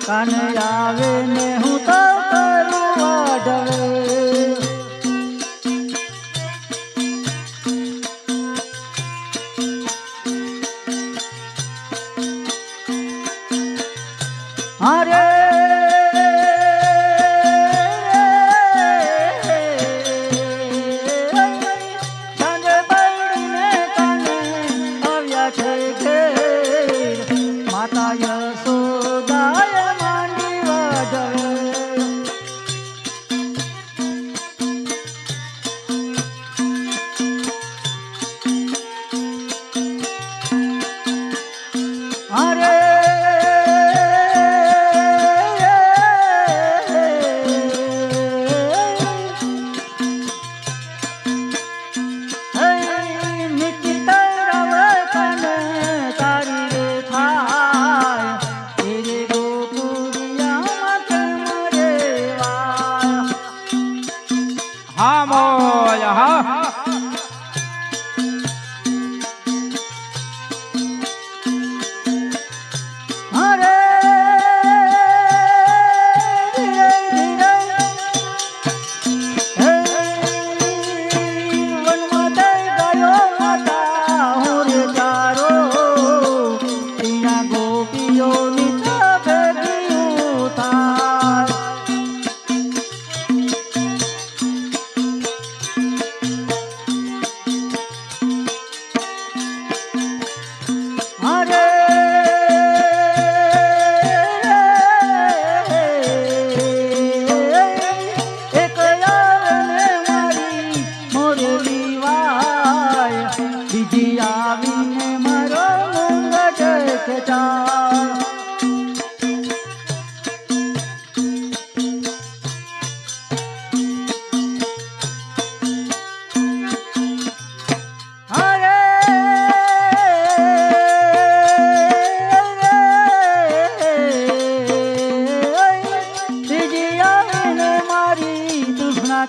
કાન આવે ને હું તો કરું વાઢવે અરે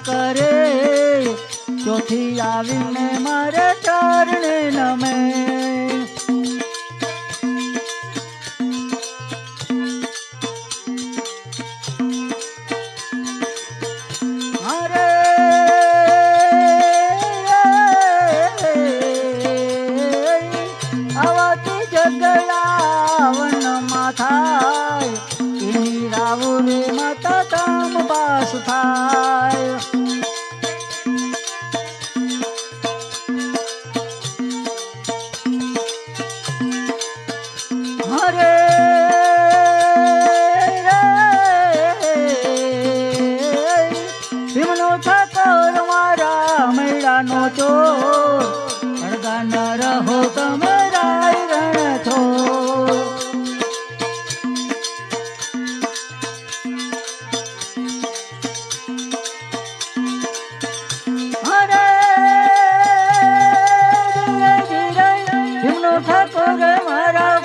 કરે ચોથી આવીને મારે ચરણે નમે આવાથી જગલાવન માથાય એની રાવુરે માતા કામ પાસ થાય નો ચોર અડગા ન રહો તમે રાય રણ છો અરે ધીમનો ઠાકોર મારા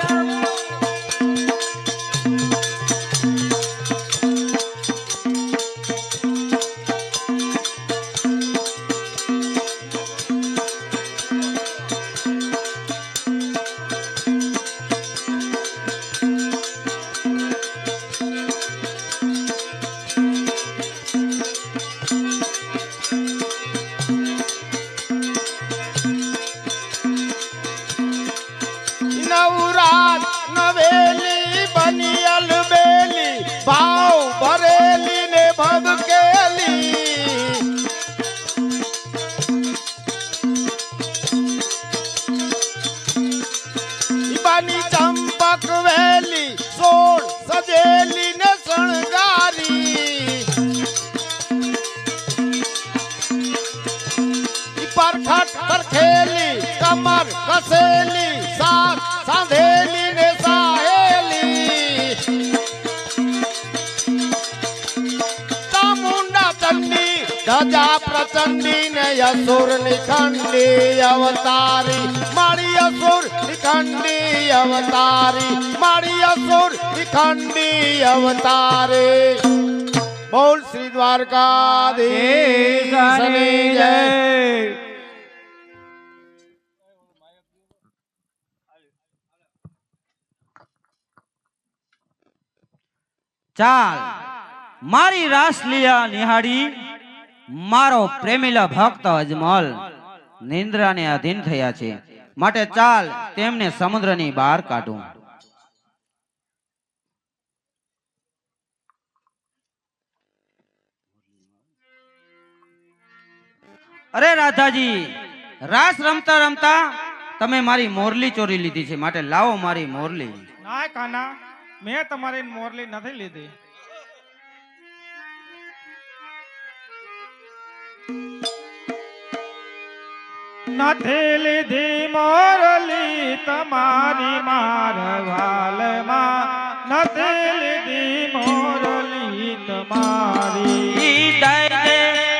નવરાત નવેલી બની અલબેલી ભાવ ભરેલી ને ભગકેલી બની ચંપક વેલી સોળ સજેલી ને શણગારી પરખટ પરખેલી કમર કસેલી સાત સાંધેલી ને સાહેલી ચામુંડા ચંડી ધજા પ્રચંડી ને અસુર નિખંડી અવતારી મારી અસુર નિખંડી અવતારી મારી અસુર નિખંડી અવતારી બોલ શ્રી દ્વારકાધીશની જય ચાલ મારી રાસલીલા નિહાળી મારો પ્રેમીલા ભક્ત અજમલ નિંદ્રાને અધીન થયા છે, માટે ચાલ તેમને સમુદ્રની બહાર કાઢું. અરે રાધાજી, રાસ રમતા રમતા તમે મારી મોરલી ચોરી લીધી છે, માટે લાવો મારી મોરલી. ના કાના, મેં તમારી મોરલી નથી લીધી. નથી લીધી મોરલી તમારી મારવાલમાં, નથી લીધી મોરલી તમારી.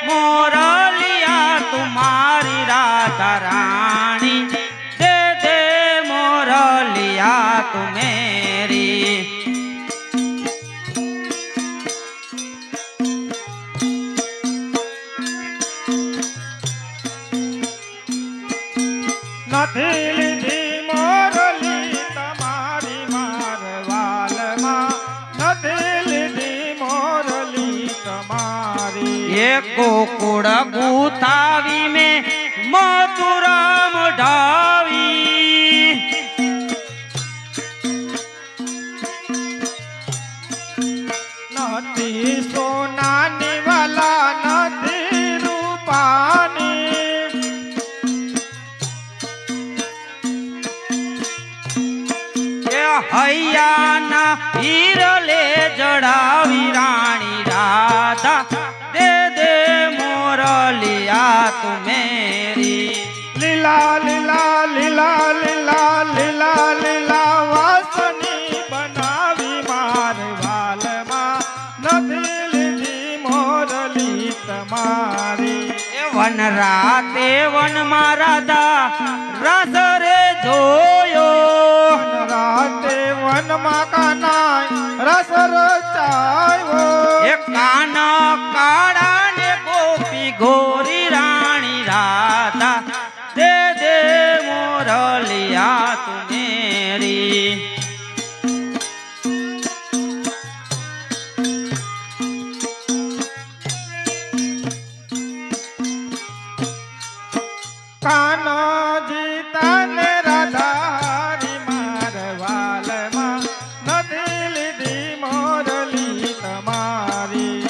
મોરલિયા તુમારી રાધા રાણી, દે દે મોરલિયા તું મેરી. નથી લીધી મોરલી તમારી મારવાલમાં, નથી લીધી મોરલી તમારી. એક ગોકુળ ગુથાવી મેં મથુરા મઢાવી, નથી સોનાની વાલા નથી રૂપાની. હૈયાના હીરલે જડાવી રાણી રાધા, દે દે મોરલિયા તું મેરી. લીલા લીલા લીલા લીલા લીલા લીલા વાસની બનાવી મારવાલમાં, નથી લીધી મોરલી તમારી. વન રાતે વનમાં રાધા રસ રે જોયો, રાતે વનમાં કાનાય રસ રચાયો. એ કાના કાળા ને ગોપી ગોરી રાણી રાધા, દે દે મોરલિયા તું મેરી. કાનજી તને રાધારી મારવાલમાં, નથી લીધી મોરલી તમારી.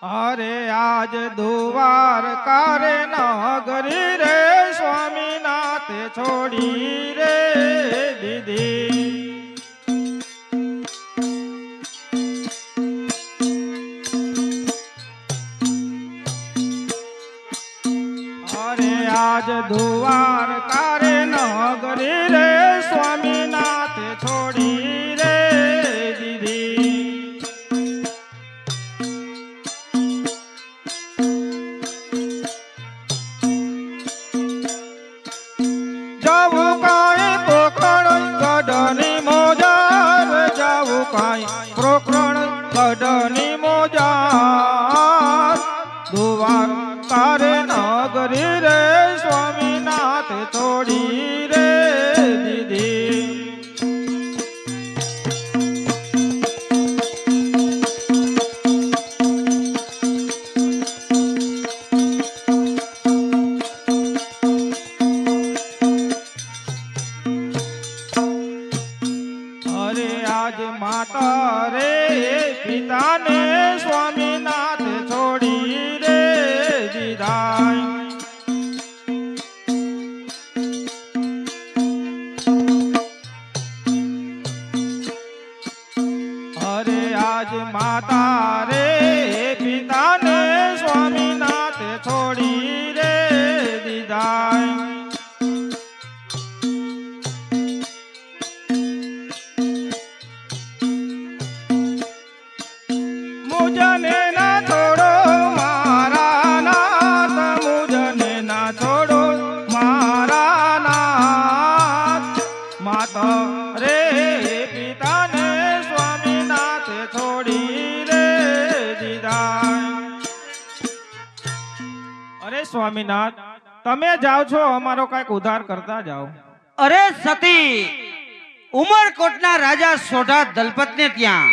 અરે આજ દુવાર કારે નગરી રે, સ્વામીનાથે છોડી રે દીધી. અરે આજ દુવાર કારે નગરી રે, સ્વામીનાથે છોડી રે દીધી. જાવું કાંઈ પોખરણ ગઢની મોજાર, જાવું કાંઈ પોખરણ ગઢની મોજાર. દુવાર તારે નગરી રે, સ્વામીનાથ છોડી રે દીધી. અરે આજ માતા રે પિતાને, સ્વામીનાથ છોડી રે દીધા. અરે આજ માતા રે પિતાને, સ્વામીનાથ છોડી રે દીધા. મુજને ના છોડો મારા નાથ, મુજને ના છોડો મારા નાથ. માતા રે પિતા સ્વામીનાથ, તમે જાઓ છો, અમારો કઈક ઉદ્ધાર કરતા જાઓ. અરે સતી, ઉમરકોટના રાજા સોઢા દલપતને ત્યાં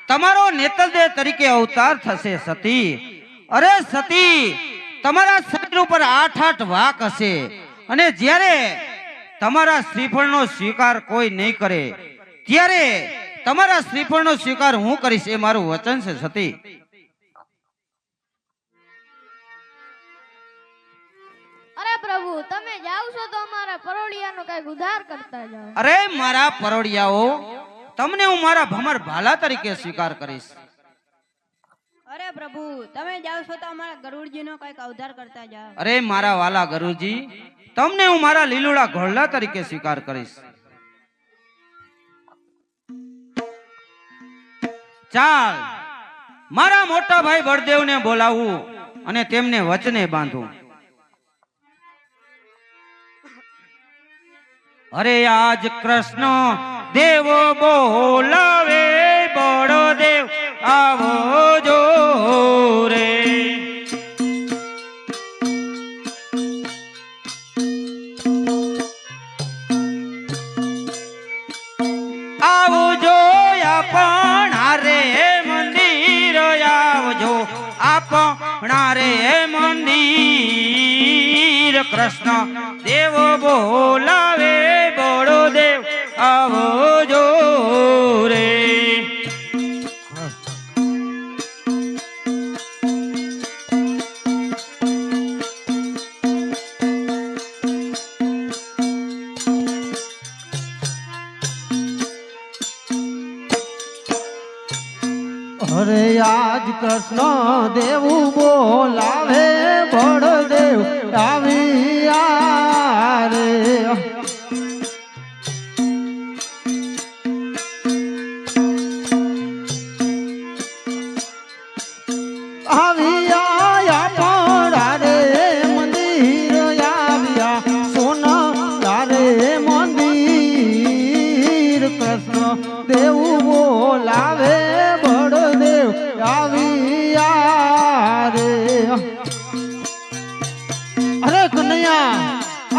તમારો નેતલદેવ તરીકે અવતાર થશે સતી. અરે સતી, તમારા શરીર ઉપર 8 વાક હશે અને જ્યારે તમારા શ્રીફળનો સ્વીકાર કોઈ નહીં કરે ત્યારે તમારા શ્રીફળનો સ્વીકાર હું કરીશ, એ મારું વચન છે સતી. અરે પ્રભુ, તમે જાવ છો તો અમારા પરોડિયાનો કઈક ઉદ્ધાર કરતા જાઓ. અરે મારા પરોડિયાઓ, તમને હું મારા ભમર ભાલા તરીકે સ્વીકાર કરીશ. અરે પ્રભુ, તમે જાવ છો તો અમારા ગરુડજીનો કઈક અવતાર કરતા જાઓ. અરે મારા વાલા ગરુજી, તમને હું મારા લીલુડા ઘોડલા તરીકે સ્વીકાર કરીશ. ચાલ, મારા મોટા ભાઈ બળદેવને બોલાવું અને તેમને વચને બાંધું. અરે આજ કૃષ્ણ દેવો બોલાવે, બળદેવ આવો જો રે. આવજો આપણા રે મંદિર, આવજો આપણા રે મંદિર. કૃષ્ણ દેવો બોલાવે, બળદેવ આવજો રે. અરે આજ કૃષ્ણ દેવું બોલાવે, બળદેવ આવ્યા રે. આવ્યા આપણા રે મંદિર, આવ્યા સોના રે મંદિર. કૃષ્ણ દેવું બોલાવે, બળદેવ આવ્યા રે. અરે કનૈયા,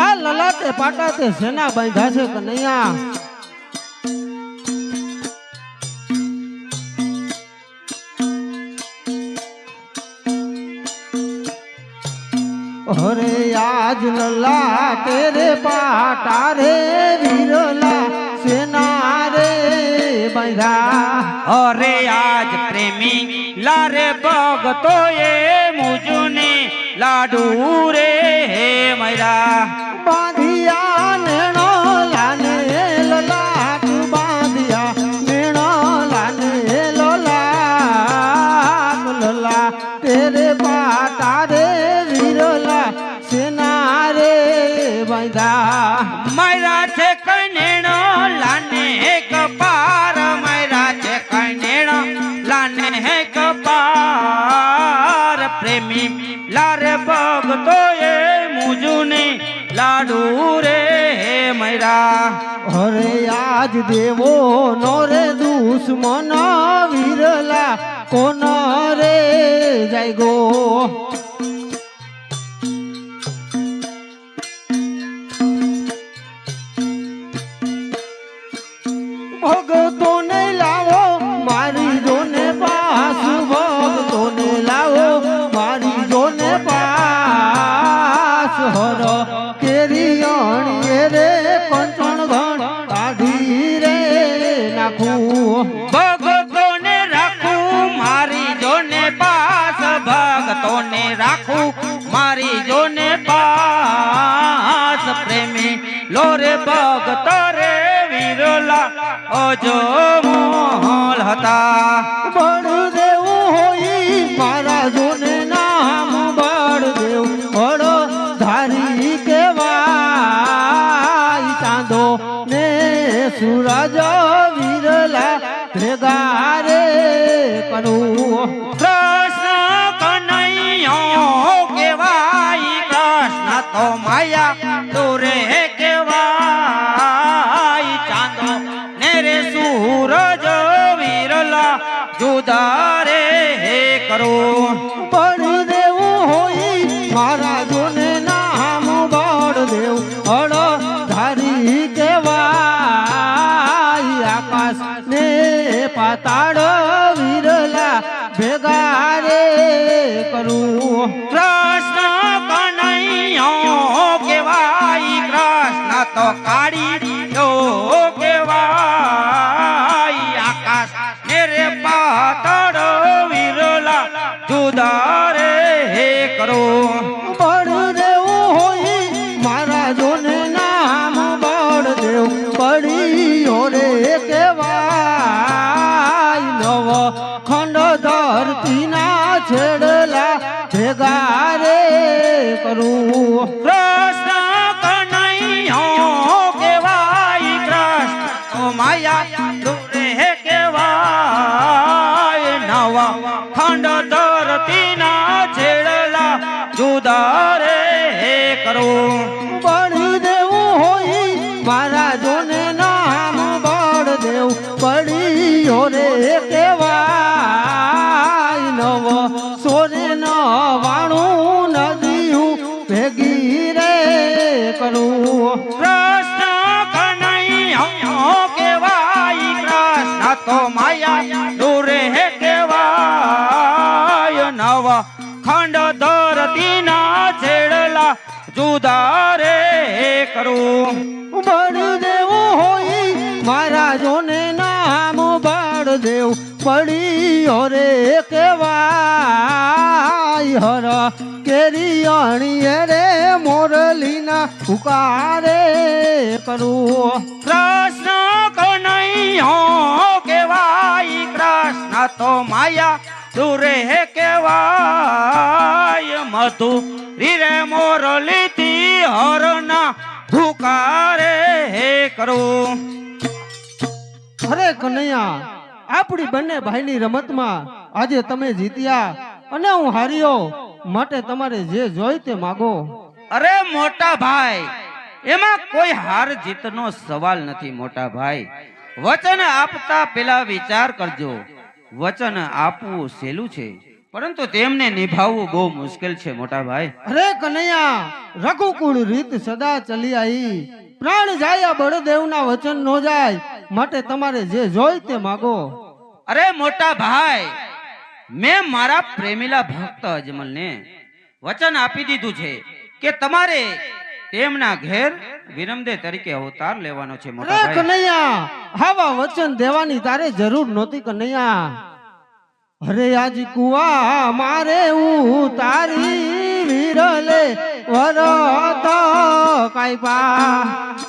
આ લલાટે પાટા તે સેના બાંધ્યા છે કનૈયા. અરે આજ લલા તેરે પાટા રે વીરલા સેના રે બાંધ્યા. અરે આજ પ્રેમી લારે ભગતો એ મુજને લાડુ રે મૈરા. બાંધિયા નેણો લાને લલાટ, બાંધિયા નેણો લાને લલાટ. લલા તેરે પાટા રે વીરલા સેના રે બાંધ્યા. મૈરા છે કનેણો લાને કપાર, મૈરા છે કનેણો લાને કપાર. પ્રેમી લારે ભગતો એ મુજને લાડુ રે મૈરા. અરે આજ દેવો નો રે દુશ્મન, વીરલા કોન રે જાય ગો. ભગતો ને લાવો મારી જોને પાસ, ભગતો ને લાવો મારી જોને પાસ. હર કેરી અણીએ રે કંચણ ઘણ કાઢી રે નાખું. ભગતોને રાખું મારી જોને પાસ, ભગતોને રાખું મારી જોને પાસ. પ્રેમી લોરે ભગત રે વીરલા અજો મોહલ હતા. બળદેવ હોઈ મારા જોને નામ, બળદેવ બળો ધારી કેવાય. ચાંદો ને સૂરજ વીરલા ભેગા રે કરું. કૃષ્ણ કનૈયો કેવાય, કૃષ્ણ તો માયા દોરે કેવાય. ચાંદો ને રે સૂરજ વીરલા જુદા રે કરો. બળદેવ હોઈ મારા જો માડી ઓ કેવાય આકાશ મેરે પાતળ વિરલા જુદા રે કરો બળદેવ હોય મારા જોને નામ બળદેવ પડીયો રે કેવાય નવ ખંડ ધરતીના છેડલા ભેગા રે કરું કૃષ્ણ કનૈયો કેવાય કૃષ્ણ માયા રે કેવાય નવા ખંડ ધરતીના છેડલા જુદા રે કરો બળદેવ હોય મારા જોને નામ બળદેવ પડીયો રે કેવાય નવ સોરે નવાણું નદીયું ભેગી રે કરું કૃષ્ણ કનૈયો કેવાય કૃષ્ણ તો માયા દૂરે કેવાય નવા ખંડ ધરતીના છેડલા જુદા રે કરું બળદેવ હોય મારા જોને નામ બળદેવ પડીયો રે કેવાય હર કેરિયણીએ રે મોરલીના પુકારે કરું કૃષ્ણ કનૈયો કેવાય કૃષ્ણ તો માયા દૂરે કેવાય મધુ રીરે મોરલીથી હરના ભૂકારે કરું અરે કનૈયા આપણી બંને ભાઈની રમતમાં આજે તમે જીત્યા અને હું હાર્યો માટે તમારે જે જોઈ તે માગો અરે મોટા ભાઈ એમાં કોઈ હાર જીતનો સવાલ નથી મોટા ભાઈ વચન આપતા પેલા વિચાર કરજો વચન આપવું સહેલું છે પરંતુ તેમને નિભાવવું બહુ મુશ્કેલ છે મોટા ભાઈ અરે કનૈયા રઘુકુળ રીત સદા ચલી આવી પ્રાણ જાય બળદેવના વચન નો જાય માટે તમારે જે જોઈ તે માગો અરે મોટા ભાઈ મેં મારા પ્રેમીલા ભક્ત અજમલને વચન આપી દીધું છે કે તમારે તેમના ઘેર વિરમદે તરીકે અવતાર લેવાનો છે મોટા અરે ભાઈ કનૈયા આવા વચન દેવાની તારે જરૂર નહોતી કનૈયા અરે આજ કુવા મારે ઉતારી વિરલે વરત કાયપા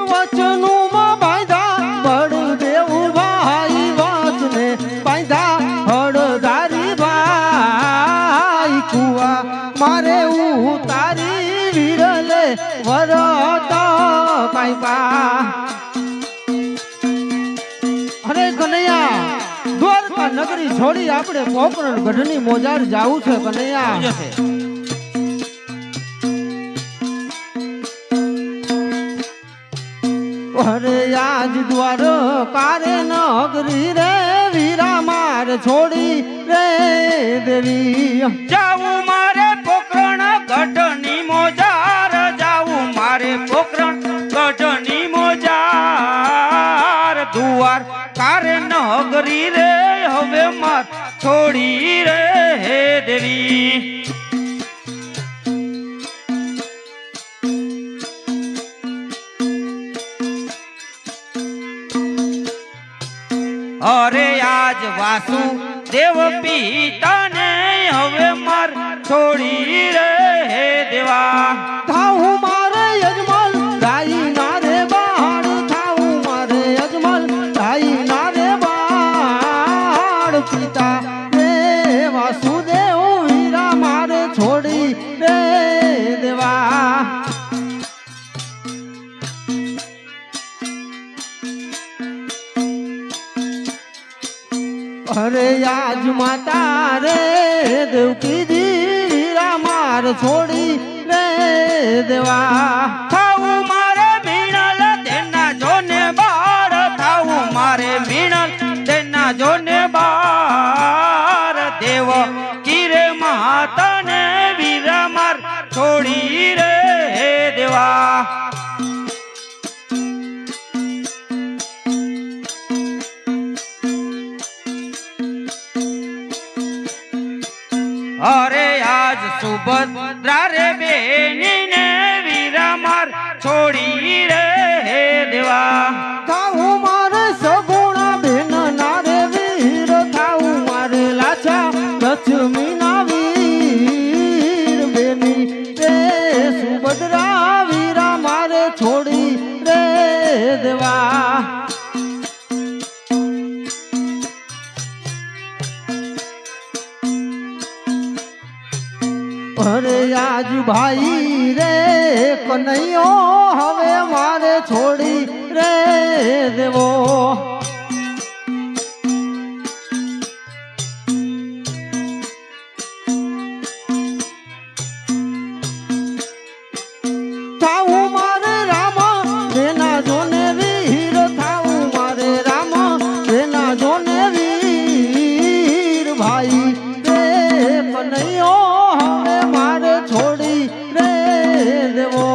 વચનું બાંધા બળદેવ ભાઈ વચને બાંધા હળદારી ભાઈ કુવા મારે ઉતારી વિરલે વરત કાયપા અરે કનૈયા દ્વારકા નગરી છોડી આપણે પોકરણ ગઢની મોજાર જાવું છે કનૈયા જશે. અરે આજ દ્વાર કારે નગરી રે વીરા માર છોડી રે દેવી જાવું મારે પોકરણ ગઢની મોજાર જાવું મારે પોકરણ ગઢની મોજાર દુવાર કારે નગરી રે હવે માર છોડી રે દેવી અરે આજ વાસુ દેવ પિતાને હવે માર છોડી રે દેવા થાવું મારે યજમલ ગાઈ ના રે બાળ થાવું મારે યજમલ ગાઈ ના રે બાળ પિતા રે વાસુદેવ વીરા મારે છોડી રે દેવા અરે આજ માતા રે દેવકી વીરા માર છોડી રે દેવા થાવું મારે મીણલ તેના જોને બાર થાવું મારે મીણલ તેના જોને બાર દેવ કિરે માતાને વીરા માર છોડી રે દેવા અરે આજ સુભદ્રા રે બેની ને વીરા માર છોડી રે દેવા થાવું મારે સગુણા બેન ના રે વીર થાવું મારે લાચા લક્ષ્મી ના વીર બેની રે સુભદ્રા વીરા મારે છોડી રે દેવા અરે આજ ભાઈ રે કનૈયો હવે મારે છોડી રે દેવો થાવું મારે રામ રેના જોને વીર થાવું મારે રામ રેના જોને વીર ભાઈ રે કનૈયો હવે મારે છોડી રે દેવો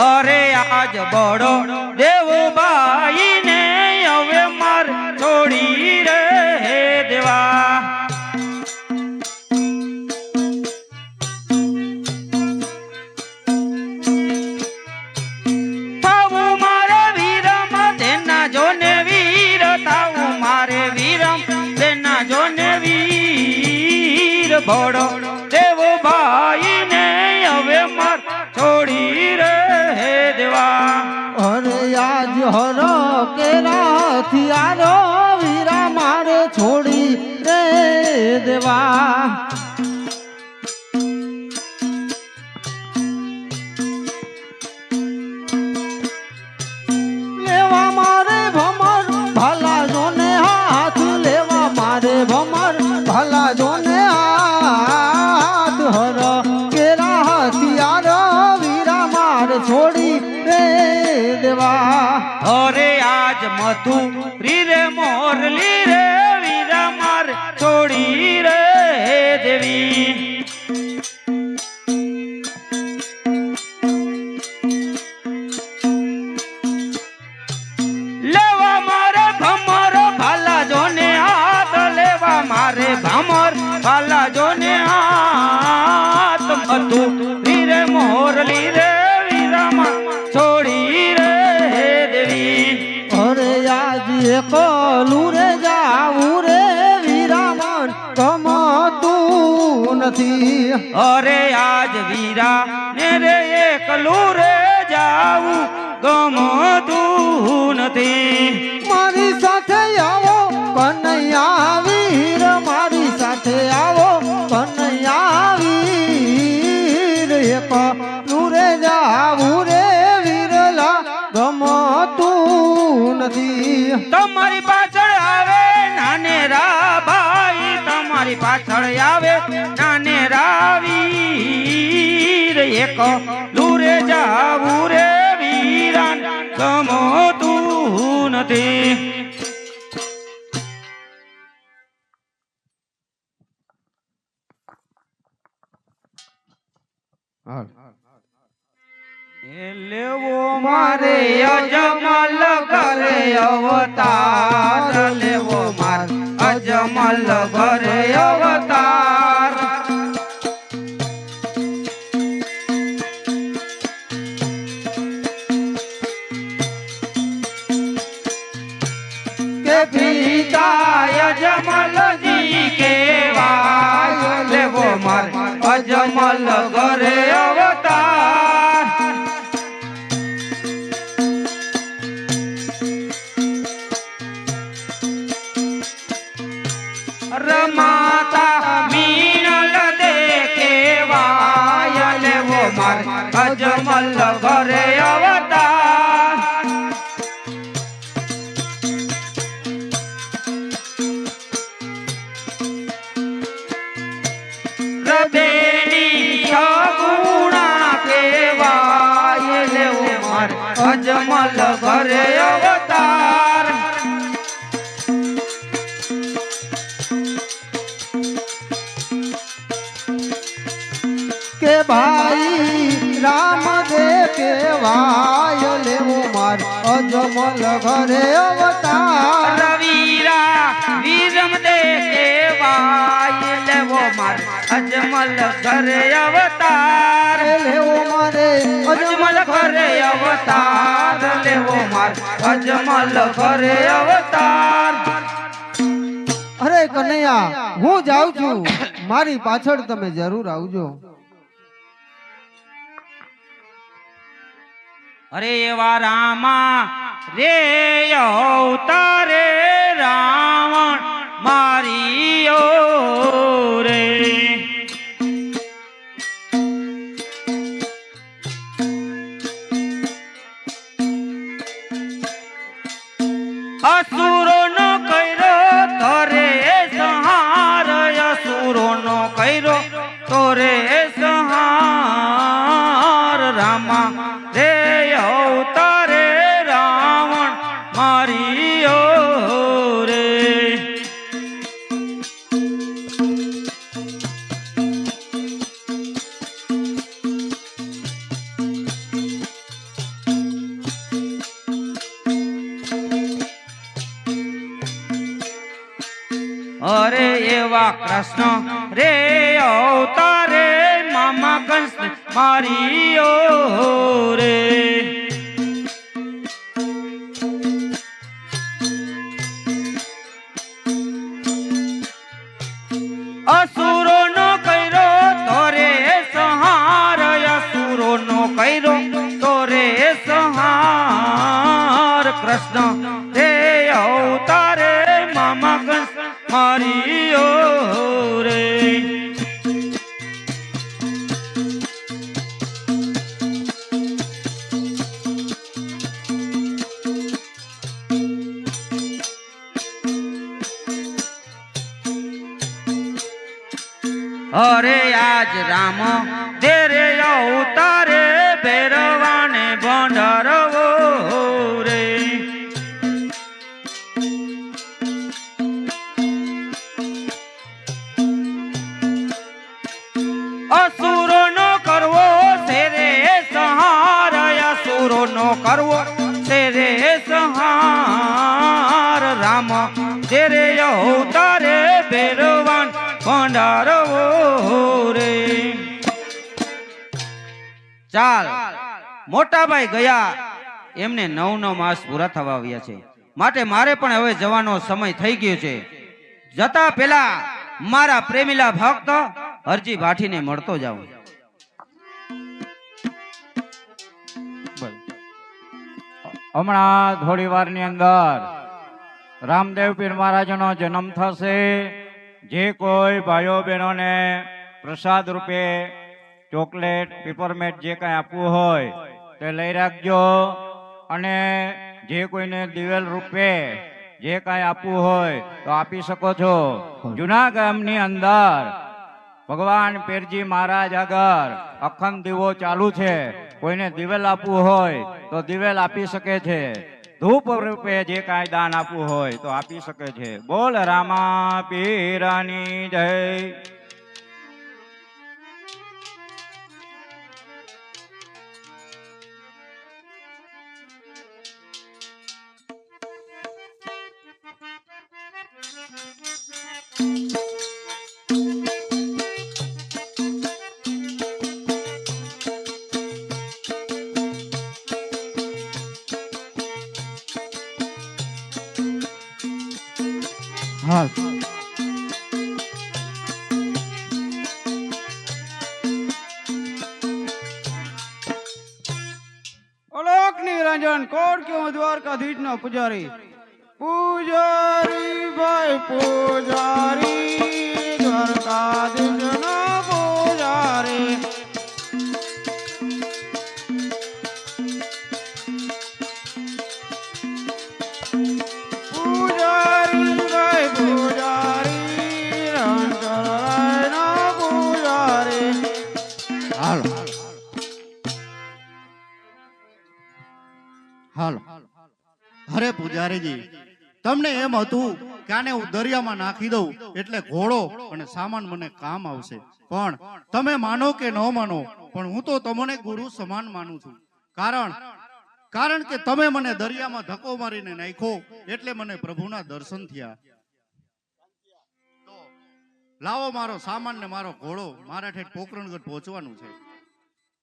અરે આજ બડો દેવ ભાઈ ને હવે માર છોડી રે દેવા થાવું મારે વીરમ તેના જોને વીર થાવું મારે વીરમ તેના જોને વીર બડો દેવ ભાઈ ને હવે માર છોડી રે દેવા અરે આજ હર કેરા થિયારો વીરા મારે છોડી રે દેવા લેવા મારે ભમર ભલા જોને હાથ લેવા મારે ભમર ભલા જોને હાથ હર કેરા હથિયાર વીરા મારે છોડી રે દેવા અરે આજ મધુ રે મોરલી રે વીરા માર છોડી રે દેવી લેવા મારે ભમર ભાલા જોને હાથ લેવા મારે ભમર ભાલા જોને હાથ મધુ રે મોરલી રે વીરા માર છોડી રે દેવી અરે આજ એકલું રે જાવું રે વીરામન ગમતું નથી અરે આજ વીરા ને રે એકલું રે જાવું ગમતું નથી મારી સાથે આવો કનૈયા વીર મારી સાથે આવો કનૈયા વીર એકલું રે જાવું રે વીરલા ગમતું નથી તમારી પાછળ આવે નાનેરા ભાઈ તમારી પાછળ આવે નાનેરા વીર એક લૂરે જાવું રે વીરાન ગમતું નથી લેવો મારે અજમલ ઘરે અવતાર લેવો માર અજમલ ઘરે અવતાર કે પિતા અજમલજી કેવાય લેવો માર અજમલ ઘરે અવતાર રમાતા મીનલ દેખેવાય લેવો માર અજમલ ઘરે અવતાર હૃદયની સગુણા કેવાય લેવો માર અજમલ ઘરે અવતાર કે ભાઈ રામ દે કેવાય લેવું માર અજમલ ઘરે અવતાર રવીરા વીરમ દે કેવાય લેવો માર અજમલ અજમલ કરે અવતાર લેવો મારે અજમલ કરે અવતાર લેવો માર અજમલ કરે અવતાર. અરે કનૈયા હું જાઉં છું, મારી પાછળ તમે જરૂર આવજો. અરે એવા રામા રે અવતારે રાવણ મારિયો રે. અસુરો નો કર્યો તોરે સંહાર, અસુરો નો કર્યો તોરે સંહાર. રામા રે અવતારે રાવણ મારિયો રે. અરે એવા કૃષ્ણ રે અવતારે મામા કંસ મારિયો રે. અસુરો નો કર્યો તોરે સંહાર, અસુરો નો કર્યો તોરે સંહાર. કૃષ્ણ રે અવતારે મામા કંસ મારિયો રે. અરે આજ રામ દેરે અવતારે ભેરવાને ભંડારવો રે. અસુરો નો કરવો શેરે સંહાર, અસુરો નો કરવો શેરે સંહાર. રામ દેરે અવતારે ભેરવાન ભંડારવો રે. ચાલ મોટાભાઈ ગયા, એમને 9 માસ પૂરા થવા આવ્યા છે, માટે મારે પણ હવે જવાનો સમય થઈ ગયો છે. જતા પેલા મારા પ્રેમીલા ભક્ત હરજી ભાઠીને મળતો જાઉં. હમણાં થોડી વારની અંદર રામદેવ પીર મહારાજનો જન્મ થશે. જે કોઈ ભાઈઓ બહેનોને પ્રસાદ રૂપે ચોકલેટ પીપરમેટ જે કાંઈ આપવું હોય તે લઈ રાખજો. અને જે કોઈને દિવેલ રૂપે જે કાંઈ આપવું હોય તો આપી શકો છો. જૂના ગામની અંદર ભગવાન પીરજી મહારાજ આગળ અખંડ દીવો ચાલુ છે. કોઈને દિવેલ આપવું હોય તો દિવેલ આપી શકે છે. ધૂપ રૂપે જે કાંઈ દાન આપવું હોય તો આપી શકે છે. બોલ રામા પીરાની જય. હા અલોક નિરંજન કોડ ક્यों દ્વારકાધીશ નો પૂજારી. પૂજારી ભાઈ પૂજારી દ્વારકાધીશ નો પૂજારી. પૂજારી ભાઈ પૂજારી રણછોડરાય નો પૂજારી. હાલો હાલો. અરે પૂજારીજી, તમને એમ હતું કે આને હું દરિયામાં નાખી દઉં એટલે ઘોડો અને સામાન મને કામ આવશે. પણ તમે માનો કે ન માનો, પણ હું તો તમને ગુરુ સમાન માનું છું. કારણ કે તમે મને દરિયામાં ધક્કો મારીને નાખ્યો એટલે મને પ્રભુના દર્શન થયા. લાવો મારો સામાન ને મારો ઘોડો, મારા ઠેઠ પોકરણગઢ પહોંચવાનું છે.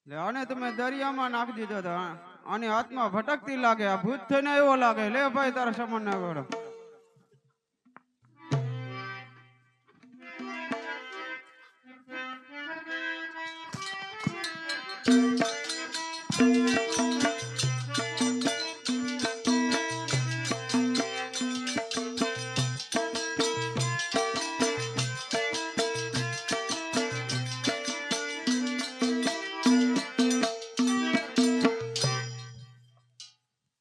લે આને તમે દરિયામાં નાખી દીધો તો આની હાથમાં ભટકતી લાગે, આ ભૂત થઈને એવો લાગે. લે ભાઈ તારા સામાન ના ઘોડો.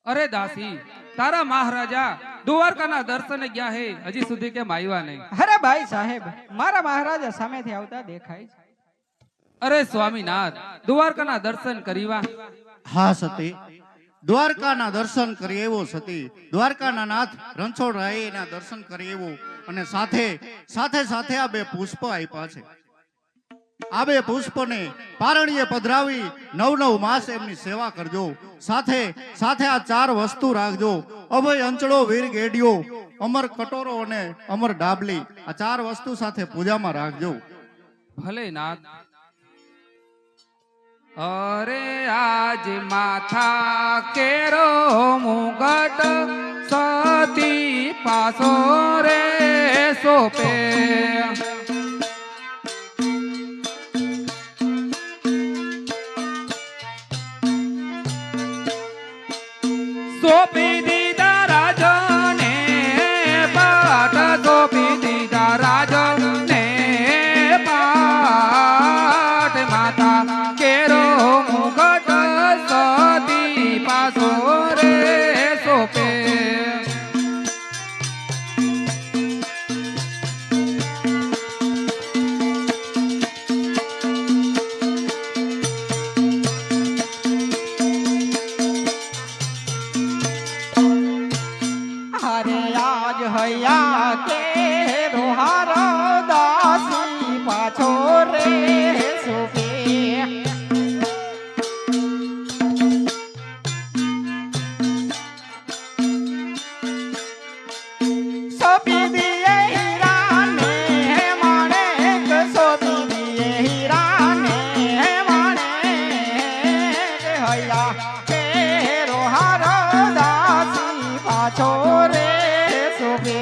અરે દાસી, તારા મહારાજા દ્વારકાના દર્શને ગયા હે, હજી સુધી કેમ આવ્યા નહીં? અરે ભાઈ સાહેબ, મારા મહારાજા સામેથી આવતા દેખાય છે. અરે સ્વામીનાથ, દ્વારકાના દર્શન કરીવા? હા સતી, દ્વારકાના દર્શન કરી એવો સતી. દ્વારકાના નાથ રણછોડરાયના દર્શન કરી એવો, અને સાથે સાથે સાથે આ બે પુષ્પ આપ્યા છે. આ બે પુષ્પને પારણીએ પધરાવી 9 માસ એમની સેવા કરજો. સાથે સાથે આ 4 વસ્તુ રાખજો: અભય અંચળો, વીર ગેડિયો, અમર કટોરો અને અમર ડાબલી. આ 4 વસ્તુ સાથે પૂજામાં રાખજો. ભલે નાથ. અરે આજ માથા કેરો મુગટ સતી પાસો રે સોપે. સોપી દીધા રાજને પાટ, સોપી દીધા રાજને પાટ. માતા કેરો મુગટ સતી પાસો રે સોપે. અરે આજ હૈયા કે રોહાર દાસી પાછો રે સોપે. સોપી દિયે હીરાને માણેક, સોપી દિયે હીરાને માણેક. હૈયા કે રોહાર દાસી પાછો રે સોપે.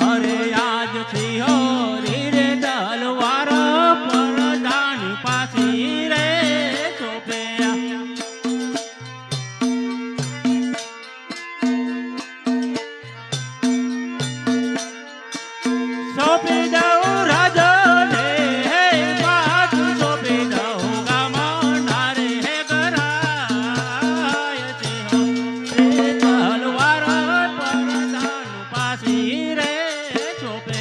હરે આજ થી હો રે તલવાર પરદાન પાછી રે સોપે. સોપી દઉં રાજને પાછું, સોપી દઉં ગામના રે ગરાય છે હો રે તલવાર પરદાન પાછી રે સોપે.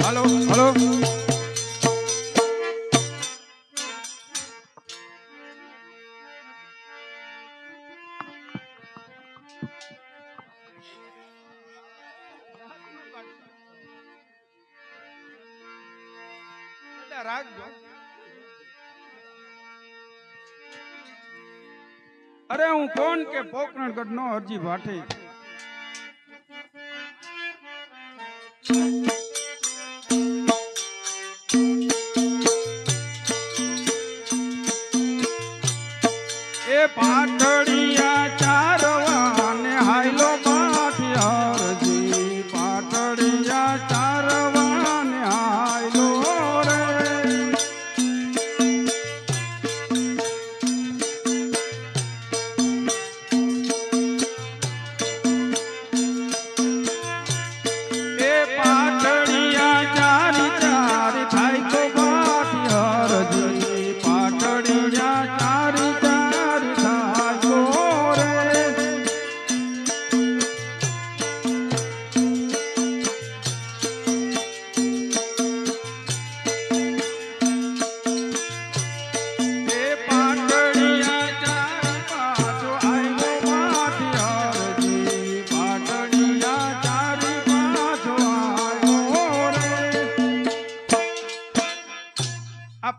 Hello hello. રાખજો. અરે હું કોણ કે પોકરણગઢ નો અરજી ભાઠી. એ પાટડિયા ચારવાને હાયલો પાઠી હરજી. પાટડિયા ચારવાને હાયલો રે.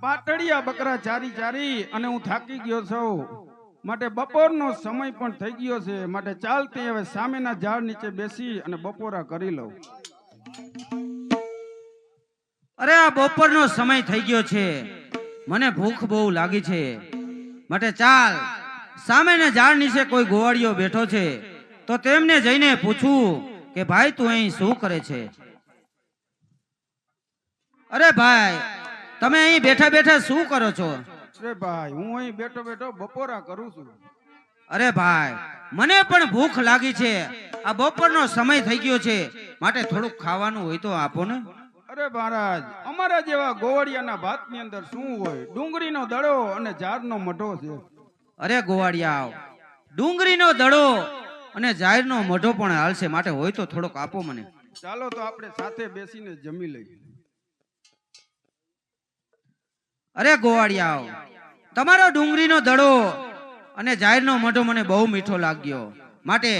પાટડિયા બકરા ચારી ચારી અને હું થાકી ગયો છું, માટે બપોરનો સમય પણ થઈ ગયો છે, માટે ચાલતી હવે સામેના ઝાડ નીચે બેસી અને બપોરા કરી લઉં. અરે આ બપોરનો સમય થઈ ગયો છે, મને ભૂખ બહુ લાગી છે, માટે ચાલ સામેના ઝાડ નીચે કોઈ ગોવાળિયો બેઠો છે તો તેમને જઈને પૂછું કે ભાઈ તું અહીં શું કરે છે? અરે ભાઈ, તમે અહીં બેઠા બેઠા શું કરો છો? અરે ભાઈ, હું અહીં બેઠો બેઠો બપોરા કરું છું. અરે ભાઈ, મને પણ ભૂખ લાગી છે, આ બપોરનો સમય થઈ ગયો છે, માટે થોડુંક ખાવાનું હોય તો આપો ને. અરે મહારાજ, અમારા જેવા ગોવાળિયાના ભાતની અંદર શું હોય? ડુંગળીનો દડો અને ઝાડનો મઢો છે. અરે ગોવાળિયા, ડુંગળીનો દડો અને ઝાડનો મઢો પણ હાલશે, માટે હોય તો થોડોક આપો મને. ચાલો તો આપણે સાથે બેસીને જમી લઈએ. અરે ગોવાળિયા, તમારો ડુંગળીનો દડો અને ઝાડનો મઢો મને બહુ મીઠો લાગ્યો, માટે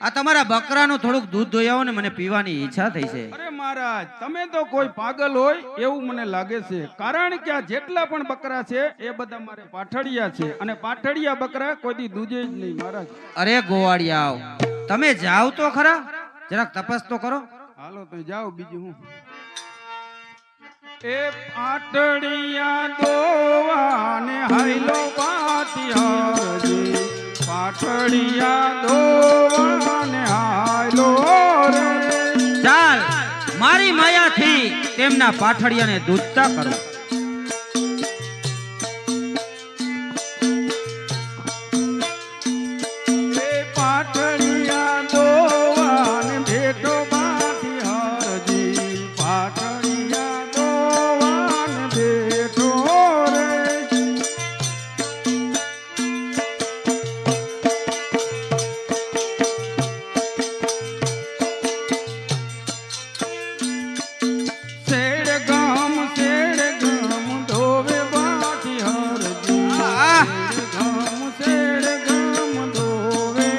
આ તમારા બકરાનું થોડુંક દૂધ ધોઈ આવો ને, મને પીવાની ઈચ્છા થઈ છે. અરે મહારાજ, તમે તો કોઈ પાગલ હોય એવું મને લાગે છે, કારણ કે આ જેટલા પણ બકરા છે એ બધા મારે પાઠડિયા છે, અને પાઠડિયા બકરા કોઈ દી દૂધે જ નહીં મહારાજ. અરે ગોવાળિયા, તમે જાઓ તો ખરા, જરાક તપાસ તો કરો. હાલો તો જાઓ, બીજું હું. એ પાટડિયા દોવાને હાઈલો પાટિયારજી, પાટડિયા દોવાને હાઈલો રે. ચાલ મારી માયાથી તેમના પાઠડિયાને દૂધતા કરો. એ પાટડિયા દોવાને ભેટો પાટિયારજી, પાટડિયા દોવાને ભેટો રે. શેડ ગામ ધોવે પાટિયારજી, શેડ ગામ ધોવે.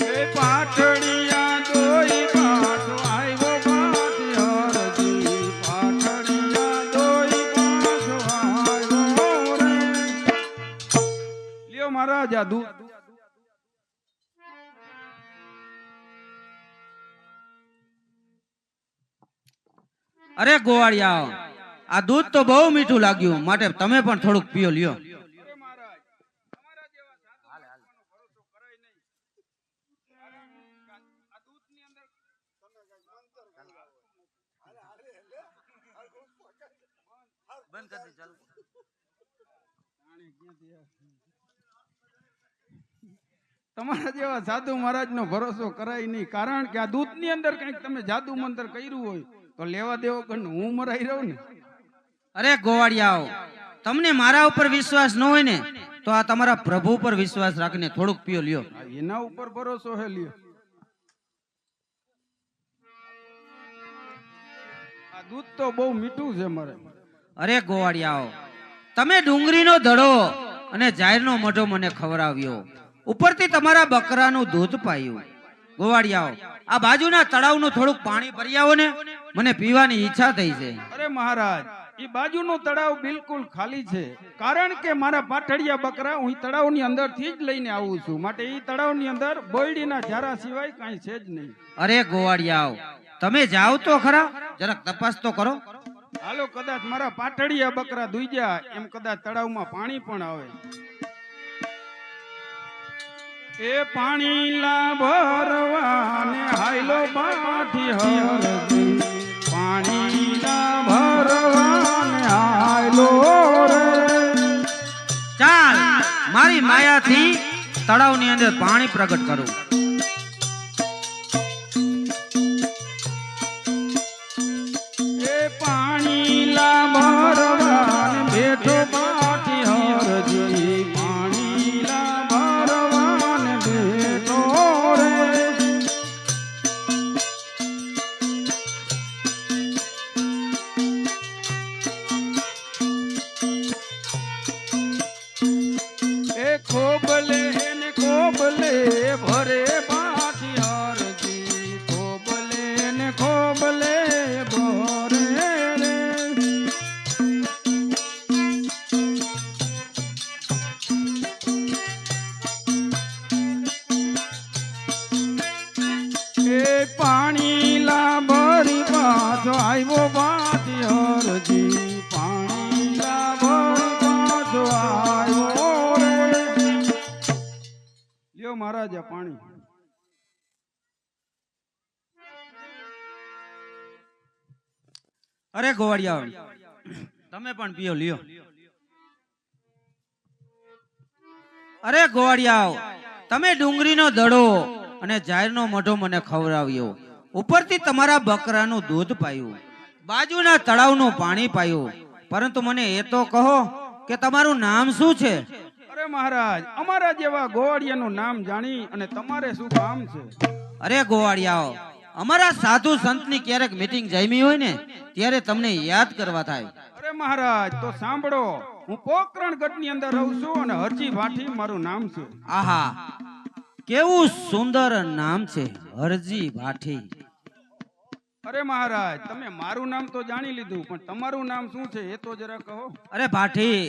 એ પાટડિયા દોઈ પાછો આવ્યો પાટિયારજી, પાટડિયા દોઈ પાછો આવ્યો રે. લ્યો મહારાજ આ દૂધ. અરે ગોવાળિયા, આ દૂધ તો બહુ મીઠું લાગ્યું, માટે તમે પણ થોડુંક પીઓ લ્યો. તમારા જેવા સાધુ મહારાજ નો ભરોસો કરાય નહીં, કારણ કે આ દૂધ ની અંદર કઈક તમે જાદુ મંત્ર કર્યું હોય તો લેવા દેવો કર હું મરાઈ રહું ને. અરે ગોવાળિયા, તમને મારા ઉપર વિશ્વાસ ન હોય ને તો આ તમારા પ્રભુ પર વિશ્વાસ રાખીને થોડુંક પીઓ લ્યો. એના ઉપર ભરોસો હે, લ્યો. આ દૂધ તો બહુ મીઠું છે મારે. અરે ગોવાળિયા, તમે ડુંગળીનો દડો અને ઝાડનો મઢો મને ખવડાવ્યો, ઉપરથી તમારા બકરાનું દૂધ પાયું. ગોવાળિયા, આ બાજુના તળાવનું થોડુંક પાણી ભરી આવો ને, મને પીવાની ઈચ્છા થઈ છે. અરે મહારાજ, એ બાજુનું તળાવ બિલકુલ ખાલી છે, કારણ કે મારા પાટડિયા બકરા હું તળાવની અંદરથી જ લઈને આવું છું, માટે એ તળાવની અંદર બોયડીના ઝારા સિવાય કાંઈ છે જ નહીં. અરે ગોવાળિયા, તમે જાઓ તો ખરા, જરાક તપાસ તો કરો. હાલો, કદાચ મારા પાટડિયા બકરા દુઈજા એમ કદાચ તળાવમાં પાણી પણ આવે. એ પાણી લા ભરવાને હાઈલો પાટિયારજી, પાણી લા ભરવાને હાઈલો રે. ચાલ મારી માયાથી તળાવની અંદર પાણી પ્રગટ કરું. એ પાણી લા ભરવાને બેઠો પાટિયારજી, પાણી લા ભરવાને બેઠો રે. એ ખોબલે ને લ્યો મહારાજા પાણી. અરે ગોવાળિયા, તમે પણ પીઓ, લ્યો. અરે ગોવાળિયા, તમે ડુંગળીનો દડો અને જાહેરનો મોઢો મને ખવડાવ્યો, ઉપરથી તમારા બકરાનું દૂધ પાયું, બાજુના તળાવનું પાણી પાયું, પરંતુ મને એ તો કહો કે તમારું નામ શું છે? અરે મહારાજ, અમારા જેવા ગોવાળિયાનું નામ જાણી અને તમારે શું કામ છે? અરે ગોવાળિયાઓ, અમારા સાધુ સંતની ક્યારેક મીટિંગ જામી હોય ને ત્યારે તમને યાદ કરવા થાય. અરે મહારાજ, તો સાંભળો, હું પોકરણગઢની અંદર રહું છું અને હરજી ભાઠી મારું નામ છે. આહા, કેવું સુંદર નામ છે, હરજી ભાઠી. અરે મહારાજ, તમે મારું નામ તો જાણી લીધું, પણ તમારું નામ શું છે એ તો જરા કહો. અરે ભાઠી,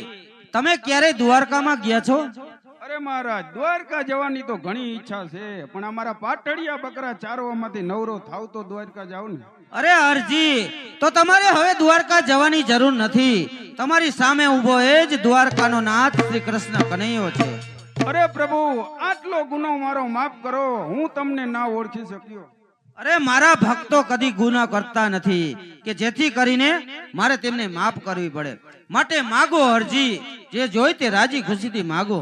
તમે ક્યારે દ્વારકામાં ગયા છો? અરે મહારાજ, દ્વારકા જવાની તો ઘણી ઈચ્છા છે, પણ અમારા પાટડિયા બકરા ચારવામાંથી નવરો થાવ તો દ્વારકા જાવ ને. અરે હરજી, તો તમારે હવે દ્વારકા જવાની જરૂર નથી. તમારી સામે ઊભો એ જ દ્વારકાનો નાથ શ્રી કૃષ્ણ કનૈયો છે. અરે પ્રભુ, આટલો ગુનો મારો માફ કરો, હું તમને ના ઓળખી શક્યો. અરે મારા ભક્તો કદી ગુના કરતા નથી કે જેથી કરીને મારે તેમને માફ કરવી પડે. માટે માગો હરજી, જે જોઈ તે રાજી ખુશીથી માગો.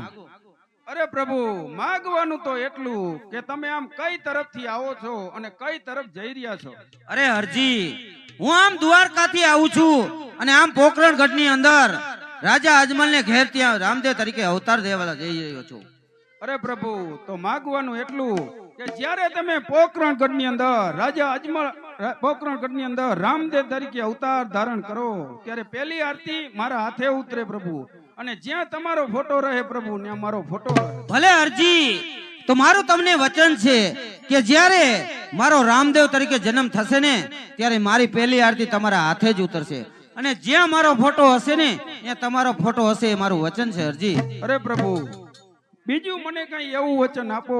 અરે પ્રભુ, માગવાનું તો એટલું કે તમે આમ કઈ તરફથી આવો છો અને કઈ તરફ જઈ રહ્યા છો? અરે હરજી, હું આમ દ્વારકાથી આવું છું અને આમ પોકરણગઢની અંદર રાજા અજમલને ઘેર ત્યાં રામદેવ તરીકે અવતાર દેવા જઈ રહ્યો છું. અરે પ્રભુ, તો માગવાનું એટલું કે જ્યારે તમે પોકરણગઢની અંદર રાજા અજમલ પોકરણગઢની અંદર રામદેવ તરીકે અવતાર ધારણ કરો ત્યારે પહેલી આરતી મારા હાથે ઉતરે પ્રભુ, અને જ્યાં તમારો ફોટો રહે પ્રભુ ત્યાં મારો ફોટો રહે. ભલે હરજી, તો મારું તમને વચન છે કે જ્યારે મારો રામદેવ તરીકે જન્મ થશે ને ત્યારે મારી પહેલી આરતી તમારા હાથે જ ઉતરશે, અને જ્યાં મારો ફોટો હશે ને ત્યાં તમારો ફોટો હશે, એ મારું વચન છે હરજી. અરે પ્રભુ, બીજું મને કઈ એવું વચન આપો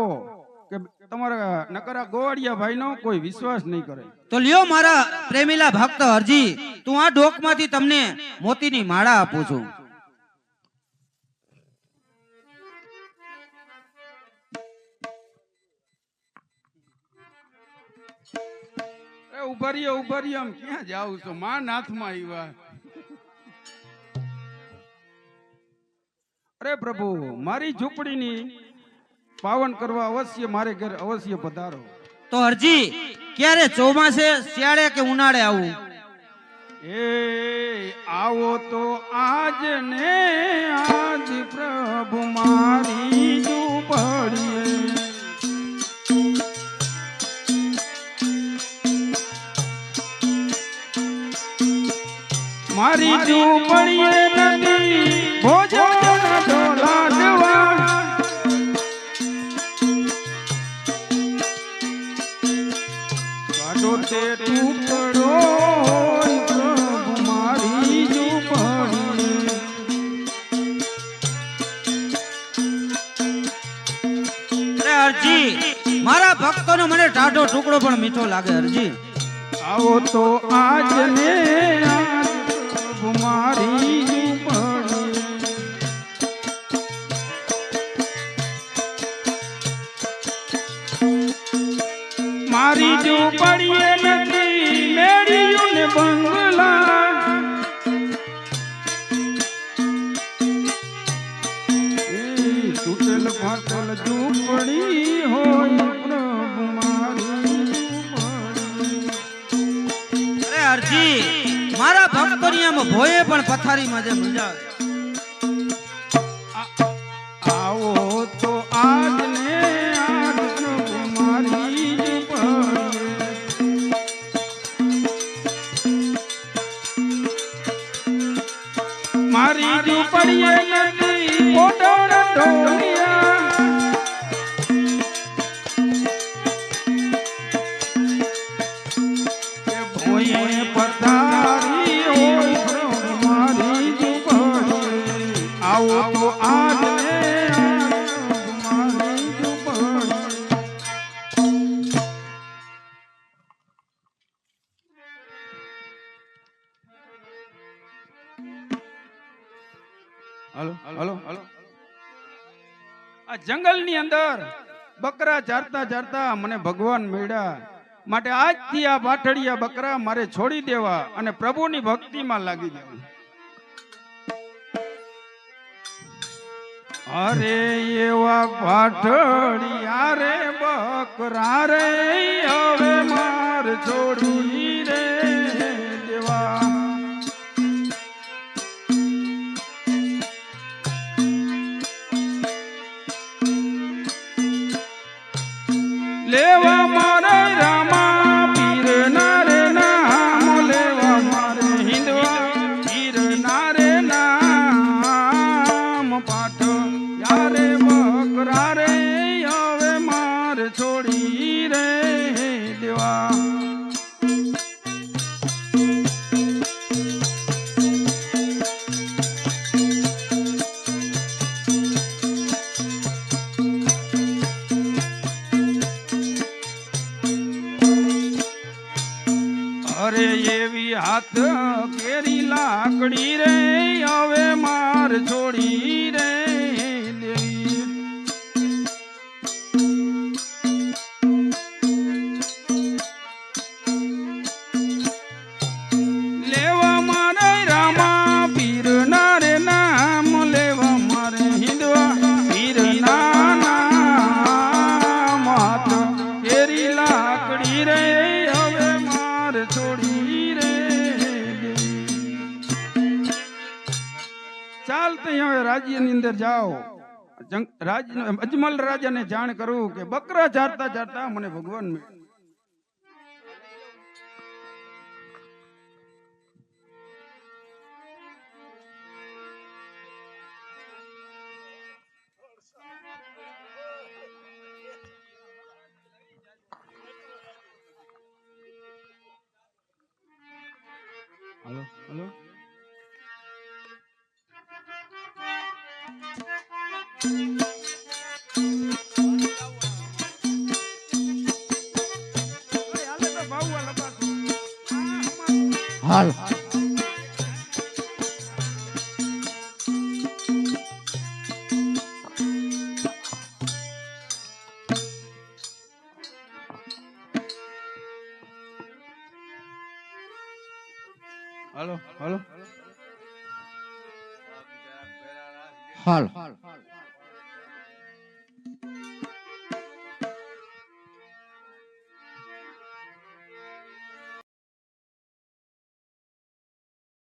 કે તમારા નકરા ગોવાળિયા ભાઈનો કોઈ વિશ્વાસ નહીં કરે. તો લ્યો મારા પ્રેમીલા ભક્ત હરજી, તું આ ડોકમાંથી તમને મોતીની માળા આપું છું. ઉભા રહ્યો, આમ ક્યાં જાવ છો? માં નાથમાં આવ્યા. અરે પ્રભુ, મારી ઝૂંપડીની પાવન કરવા અવશ્ય મારે ઘર અવશ્ય પધારો. તો હરજી, ક્યારે ચોમાસે, શિયાળે કે ઉનાળે આવું? એ આવો તો આજ ને આજ પ્રભુ મારી ઝૂંપડીએ. મારી ઝૂંપડીએ નથી ભોજન ઢોલાડવા, કાઢો તે ટુકડો પ્રભુ મારી ઝૂંપડીએ. અરે હરજી, મારા ભક્તોનો મને ટાઢો ટુકડો પણ મીઠો લાગે હરજી. આવો તો આજ ને મારી ઝૂંપડીએ, મારી ઝૂંપડીએ નથી મેળ્યું ને બંગલા, તૂટેલ ફાટેલ ઝૂંપડી હોય પ્રભુ મારી ઝૂંપડી. અરે હરજી, મારા ભક્તોની આમ ભોયે પણ પથારીમાં જે મજા આવે. આવો તો આજ ને આજ પ્રભુ મારી ઝૂંપડીએ, મારી ઝૂંપડીએ નથી પોટણ ઢોલિયા, કે ભોયે પથારી હોય પ્રભુ મારી ઝૂંપડીએ. આવો તો આજ ને આજ મારી ઝૂંપડીએ. હલો હલો હલો, આ જંગલની અંદર બકરા ચારતા ચારતા મને ભગવાન મળ્યા, માટે આજથી આ પાઠડિયા બકરા મારે છોડી દેવા અને પ્રભુની ભક્તિમાં લાગી જવું. અરે એવા પાઠડિયા રે બકરા રે હવે માર છોડી રે દેવા. લેવા મારે રામા પીર ના રે નામ, લેવા મારે હિંદવા પીર ના રે નામ. પાઠ યારે બકરા રે હવે માર છોડી રે દેવા. અરે એવી હાથ કેરી લાકડી રે હવે માર છોડી રે દેવી. લેવા મારે રામા પીર ના રે નામ, લેવા મારે હિંદવા પીર ના નામ. હાથ કેરી લાકડી રે હવે માર છોડી રે દેવી. ચાલ તો હવે રાજ્યની અંદર જાઓ, અજમલ રાજાને જાણ કરું કે બકરા ચારતા ચારતા મને ભગવાન મળ્યા. હલો હલો હાલ હલો હલો હાલ